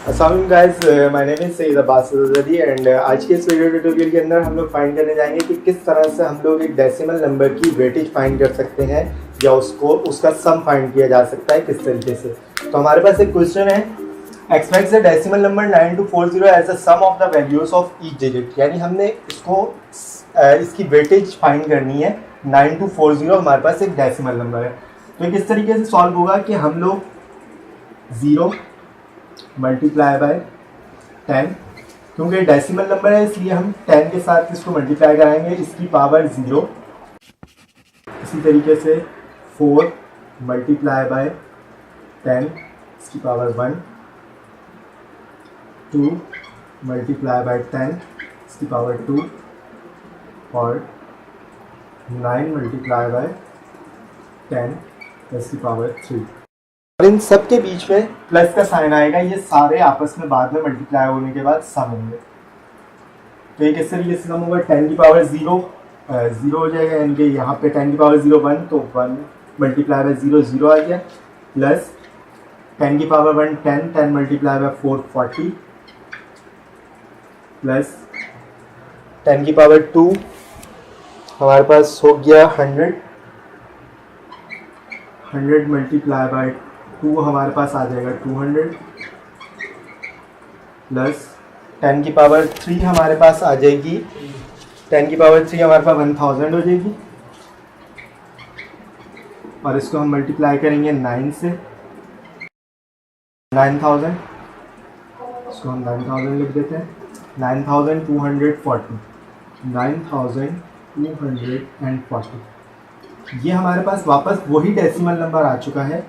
अस्सलाम guys, my name is Syed Abbas Azhari and आज के इस वीडियो ट्यूटोरियल के अंदर हम लोग फाइंड करने जाएंगे कि किस तरह से हम लोग एक डेसिमल नंबर की वेटेज फाइंड कर सकते हैं या उसका सम फाइंड किया जा सकता है किस तरीके से। तो हमारे पास एक क्वेश्चन है, expect the decimal number 9240 as the sum of the values of each digit. यानी हमने इसकी वेटेज फाइंड करनी है। 9240 हमारे पास एक डेसिमल नंबर है, तो किस तरीके से सॉल्व होगा कि हम लोग 0 मल्टीप्लाई बाय 10, क्योंकि डेसिमल नंबर है इसलिए हम 10 के साथ इसको मल्टीप्लाई कराएंगे, इसकी पावर 0। इसी तरीके से 4 मल्टीप्लाई बाय 10, इसकी पावर 1। 2 मल्टीप्लाई बाय 10, इसकी पावर 2। और 9 मल्टीप्लाई बाय 10, इसकी पावर 3। और इन सब के बीच में प्लस का साइन आएगा, ये सारे आपस में बाद में मल्टीप्लाई होने के बाद सम होंगे। तो ये किस तरीके से सम होगा, 10 की पावर 0 हो जाएगा, यानी कि यहाँ पे 10 की पावर 0 1, तो 1 मल्टीप्लाई बाय 0 0 आ गया, प्लस 10 की पावर 1 10, 10 मल्टीप्लाई बाय 4 40, प्लस 10 की पावर 2 हमारे पास हो गया 100 मल्टीप्लाई बाय 2 हमारे पास आ जाएगा 200, प्लस 10 की पावर 3 हमारे पास आ जाएगी, 10 की पावर 3 हमारे पास 1000 हो जाएगी। और इसको हम मल्टीप्लाई करेंगे 9 से, 9000, इसको हम 9000 लिख देते हैं। 9240, 9240, ये हमारे पास वापस वही डेसिमल नंबर आ चुका है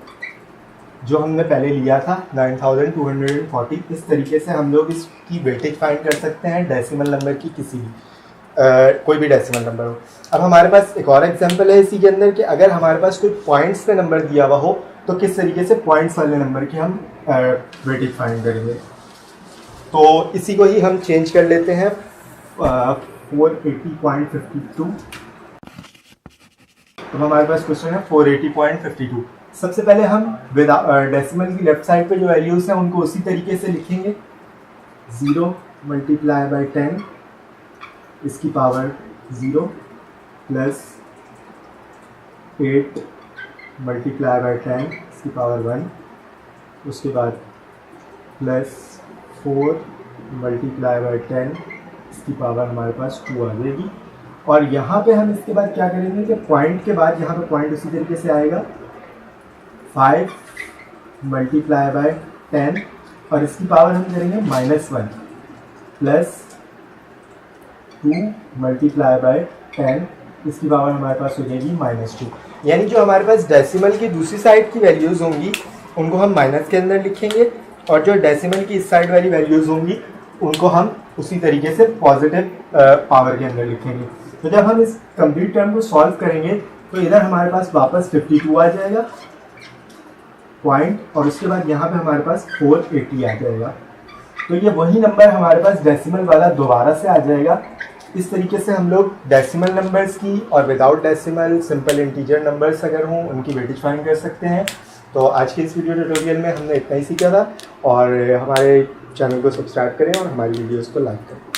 जो हमने पहले लिया था, 9240। इस तरीके से हम लोग इसकी वेटेज फाइंड कर सकते हैं डेसिमल नंबर की, किसी भी कोई भी डेसिमल नंबर हो। अब हमारे पास एक और एग्जांपल है इसी के अंदर कि अगर हमारे पास कोई पॉइंट्स पे नंबर दिया हुआ हो तो किस तरीके से पॉइंट्स वाले नंबर की हम वेटेज फाइंड करेंगे। तो इसी को ही हम चेंज कर लेते हैं 480.52। तो हमारे पास क्वेश्चन है 480.52। सबसे पहले हम डेसिमल की लेफ्ट साइड पे जो वैल्यूज हैं उनको उसी तरीके से लिखेंगे। 0 मल्टीप्लाई बाय 10, इसकी पावर 0, प्लस 8 मल्टीप्लाई बाय 10, इसकी पावर 1। उसके बाद प्लस 4 मल्टीप्लाई बाय 10, इसकी पावर हमारे पास 2 आ जाएगी। और यहाँ पे हम इसके बाद क्या करेंगे कि पॉइंट के बाद यहाँ पे पॉइंट उसी तरीके से आएगा, 5 मल्टीप्लाई बाय 10, और इसकी पावर हम करेंगे -1, प्लस 2 मल्टीप्लाई बाय 10, इसकी पावर हमारे पास हो जाएगी -2। यानी जो हमारे पास डेसिमल की दूसरी साइड की वैल्यूज़ होंगी उनको हम माइनस के अंदर लिखेंगे, और जो डेसिमल की इस साइड वाली वैल्यूज़ होंगी उनको हम उसी तरीके से पॉजिटिव पावर के अंदर लिखेंगे। तो जब हम इस कंप्लीट टर्म को सॉल्व करेंगे तो इधर हमारे पास वापस 52 आ जाएगा पॉइंट, और उसके बाद यहाँ पे हमारे पास 480 आ जाएगा। तो ये वही नंबर हमारे पास डेसिमल वाला दोबारा से आ जाएगा। इस तरीके से हम लोग डेसिमल नंबर्स की और without decimal simple integer numbers अगर हों उनकी वेटेज फाइंड कर सकते हैं। तो आज के इस वीडियो ट्यूटोरियल में हमने इतना ही सीखा था, और हमारे चैनल को सब्सक्राइब करें और हमारी वीडियोज़ को लाइक करें।